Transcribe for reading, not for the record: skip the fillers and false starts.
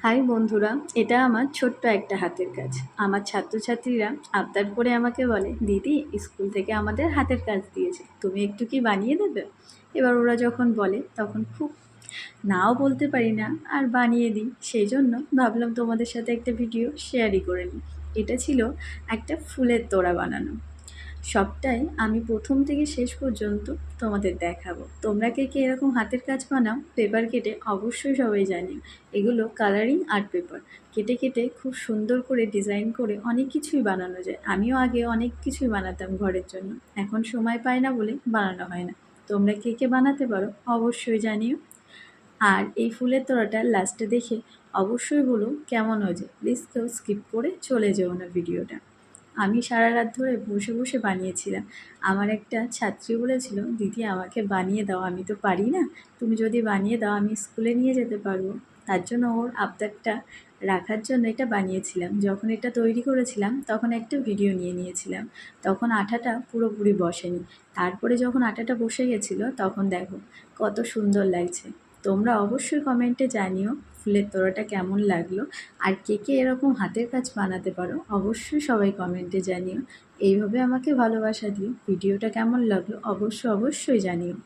High বন্ধুরা, এটা আমার ছোট্ট একটা হাতের কাজ। আমার ছাত্রছাত্রীরা আবদার করে আমাকে বলে, দিদি স্কুল থেকে আমাদের হাতের কাজ দিয়েছে, তুমি একটু কি বানিয়ে দেবে? এবার ওরা যখন বলে তখন খুব নাও বলতে পারি না, আর বানিয়ে দিই। সেই জন্য ভাবলাম তোমাদের সাথে একটা ভিডিও শেয়ারই করে নিই। এটা ছিল একটা ফুলের তোড়া বানানো। সবটাই আমি প্রথম থেকে শেষ পর্যন্ত তোমাদের দেখাবো। তোমরা কে কে এরকম হাতের কাজ বানাও পেপার কেটে, অবশ্যই সবাই জানিও। এগুলো কালারিং আর্ট পেপার কেটে কেটে খুব সুন্দর করে ডিজাইন করে অনেক কিছুই বানানো যায়। আমিও আগে অনেক কিছুই বানাতাম ঘরের জন্য, এখন সময় পাই না বলে বানানো হয় না। তোমরা কে কে বানাতে পারো অবশ্যই জানিও। আর এই ফুলের তোড়াটা লাস্টে দেখে অবশ্যই বলো কেমন হয়েছে। প্লিজ কেউ স্কিপ করে চলে যেও না ভিডিওটা। আমি সারা রাত ধরে বসে বসে বানিয়েছিলাম। আমার একটা ছাত্রী বলেছিল, দিদি আমাকে বানিয়ে দাও, আমি তো পারি না, তুমি যদি বানিয়ে দাও আমি স্কুলে নিয়ে যেতে পারবো। তার জন্য ওর আবদারটা রাখার জন্য এটা বানিয়েছিলাম। যখন এটা তৈরি করেছিলাম তখন একটা ভিডিও নিয়ে নিয়েছিলাম। তখন আঠাটা পুরোপুরি বসেনি। তারপরে যখন আঠাটা বসে গেছিলো তখন দেখো কত সুন্দর লাগছে। তোমরা অবশ্যই কমেন্টে জানিও ফুলের তোড়াটা কেমন লাগলো। আর কে কে এরকম হাতের কাজ বানাতে পারো অবশ্যই সবাই কমেন্টে জানিও। এইভাবে আমাকে ভালোবাসা দিও। ভিডিওটা কেমন লাগলো অবশ্যই জানিও।